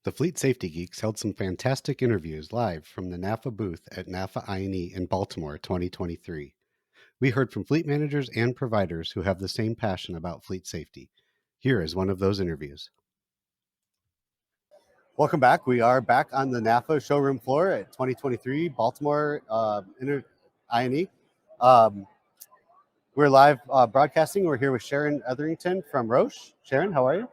The Fleet Safety Geeks held some fantastic interviews live from the NAFA booth at NAFA INE in Baltimore 2023. We heard from fleet managers and providers who have the same passion about fleet safety. Here is one of those interviews. Welcome back. We are back on the NAFA showroom floor at 2023 Baltimore INE. We're live broadcasting. We're here with Sharon Etherington from Roche. Sharon, how are you?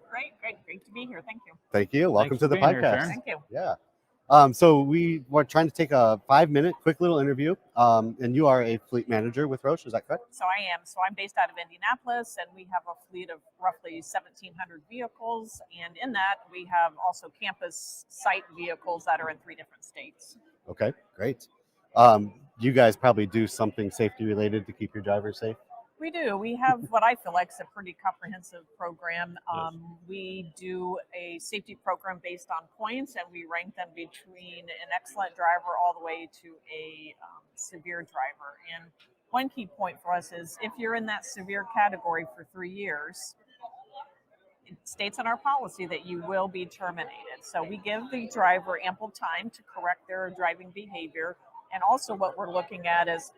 Great to be here. Thank you. Thank you. Welcome to the podcast. Here, Sharon. Thank you. Yeah. So we were trying to take a 5-minute quick little interview. And you are a fleet manager with Roche, is that correct? So I am. So I'm based out of Indianapolis, and we have a fleet of roughly 1,700 vehicles. And in that, we have also campus site vehicles that are in 3 different states. Okay, great. You guys probably do something safety related to keep your drivers safe? We do. We have what I feel like is a pretty comprehensive program. Yes. We do a safety program based on points, and we rank them between an excellent driver all the way to a severe driver. And one key point for us is if you're in that severe category for 3 years, it states in our policy that you will be terminated. So we give the driver ample time to correct their driving behavior. And also what we're looking at is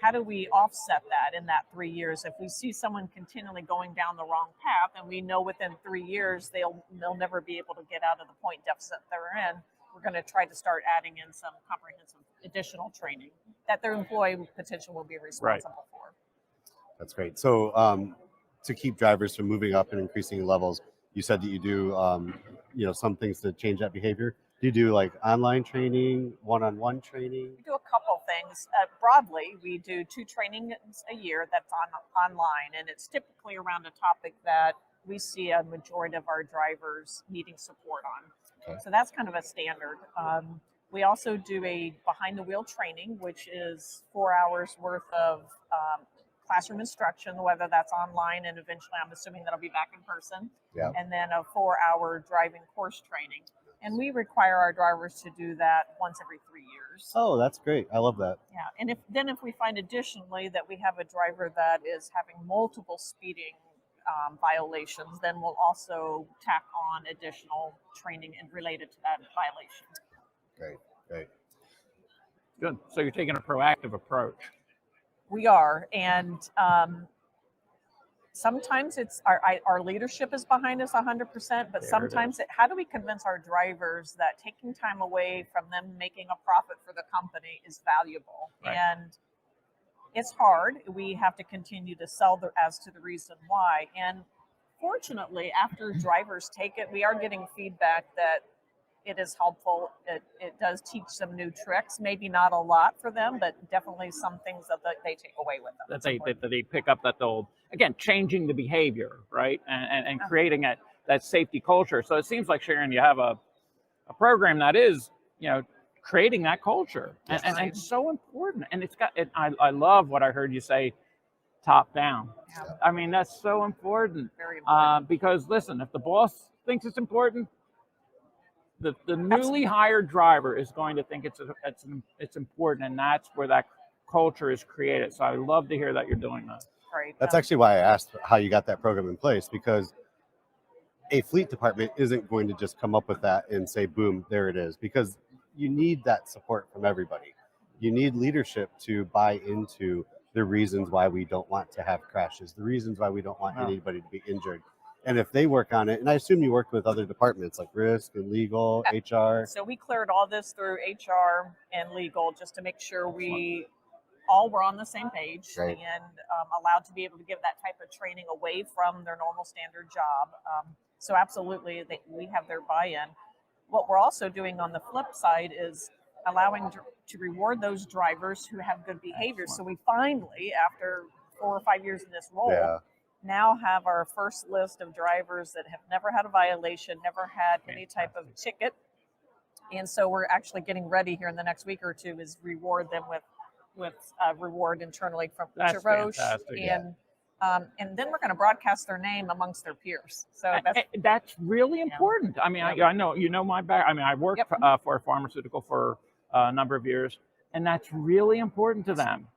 how do we offset that in that 3 years? If we see someone continually going down the wrong path and we know within 3 years they'll never be able to get out of the point deficit they're in, we're going to try to start adding in some comprehensive additional training that their employee potential will be responsible for. That's great. So to keep drivers from moving up and increasing levels, you said that you do some things to change that behavior. Do you do like online training, one-on-one training? We do a couple things. Broadly, we do 2 trainings a year that's online, and it's typically around a topic that we see a majority of our drivers needing support on. Okay. So that's kind of a standard. We also do a behind-the-wheel training, which is 4 hours worth of classroom instruction, whether that's online, and eventually I'm assuming that'll be back in person. Yeah. And then a 4-hour driving course training. And we require our drivers to do that once every 3 years. Oh, that's great. I love that. Yeah. And if we find additionally that we have a driver that is having multiple speeding violations, then we'll also tack on additional training and related to that violation. Great. Good. So you're taking a proactive approach. We are. And sometimes it's our leadership is behind us 100%, but sometimes how do we convince our drivers that taking time away from them making a profit for the company is valuable? Right. And it's hard. We have to continue to sell as to the reason why. And fortunately, after drivers take it, we are getting feedback that it is helpful. It does teach some new tricks, maybe not a lot for them, but definitely some things that they take away with them. That they pick up, that they'll, again, changing the behavior, right? And creating that safety culture. So it seems like, Sharon, you have a program that is, creating that culture. And it's so important. And I love what I heard you say, top down. Yeah. I mean, that's so important. Very important. Because listen, if the boss thinks it's important, the newly hired driver is going to think it's important, and that's where that culture is created. So I love to hear that you're doing that. Right. That's actually why I asked how you got that program in place, because a fleet department isn't going to just come up with that and say, boom, there it is, because you need that support from everybody. You need leadership to buy into the reasons why we don't want to have crashes, the reasons why we don't want anybody to be injured. And if they work on it, and I assume you worked with other departments like risk and legal, HR. So we cleared all this through HR and legal just to make sure we all were on the same page. Right. And allowed to be able to give that type of training away from their normal standard job. So absolutely, we have their buy-in. What we're also doing on the flip side is allowing to reward those drivers who have good behavior. So we finally, after 4 or 5 years in this role, now have our first list of drivers that have never had a violation, never had any type of ticket. And so we're actually getting ready here in the next week or two is reward them with reward internally from Roche. And then we're going to broadcast their name amongst their peers. So that's really important. I mean, I know, my back. I mean, I worked for a pharmaceutical for a number of years, and that's really important to them.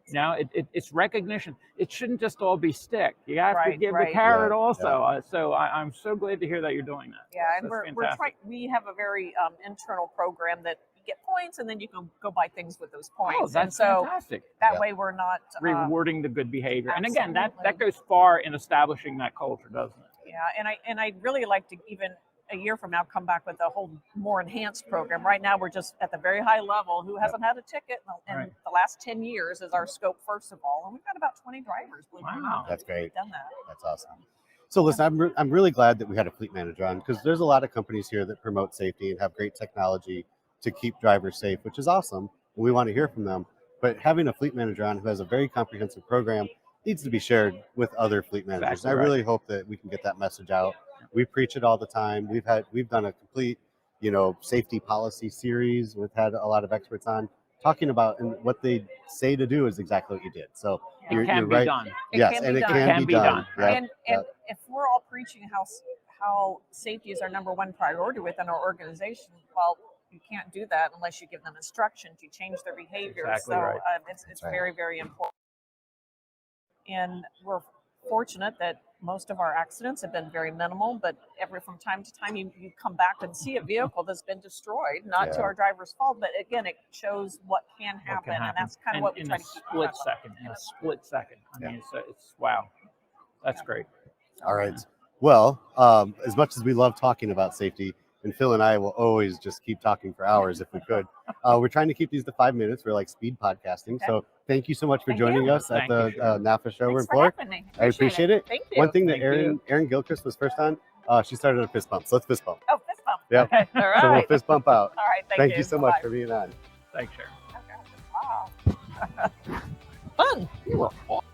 It's recognition. It shouldn't just all be stick. You have to Right, give the right. carrot Yeah, also. So I'm so glad to hear that you're doing that. Yeah, and That's we're fantastic. trying. We have a very internal program that you get points, and then you can go buy things with those points. Oh, and that's so fantastic. that Yeah. way we're not Rewarding the good behavior. And again, that Absolutely. goes far in establishing that culture, doesn't it? Yeah, and I'd really like to even a year from now come back with a whole more enhanced program. Right now we're just at the very high level. Who hasn't had a ticket in Right. the last 10 years is our scope first of all, and we've got about 20 drivers. Believe it or Wow. not, That's great. Done that. That's awesome. So listen, I'm really glad that we had a fleet manager on, because there's a lot of companies here that promote safety and have great technology to keep drivers safe, which is awesome, and we want to hear from them. But having a fleet manager on who has a very comprehensive program needs to be shared with other fleet managers. Exactly And I right. really hope that we can get that message out. We preach it all the time. We've done a complete, safety policy series. We've had a lot of experts on talking about, and what they say to do is exactly what you did. So Yeah. It can you're be right. done. It Yes, can and be it done. can be done. right. Yeah, And yeah. if we're all preaching how safety is our number one priority within our organization, well, you can't do that unless you give them instruction to change their behavior. Exactly so right. It's right. very, very important. And we're fortunate that most of our accidents have been very minimal, but from time to time you come back and see a vehicle that's been destroyed, not to Yeah. our driver's fault, but again, it shows what can What happen, can happen. and that's kind of in, what we in try a to keep split track of. second. In a split second. I Yeah. mean, it's wow. That's great. All right. Well, as much as we love talking about safety, and Phil and I will always just keep talking for hours if we could, we're trying to keep these to 5 minutes. We're like speed podcasting. Okay. So thank you so much for Thank joining you. us at Thank you, the Sharon. NAFA show Thanks in for Florida. having me. I appreciate it. Thank you. One thing that Thank Erin Gilchrist was first on, she started a fist bump. So let's fist bump. Oh, fist bump. Yeah. Okay. All right. So we'll fist bump out. All right. Thank you so much Bye-bye. for being on. Thanks, Sharon. Okay. Wow. Fun. You were awesome.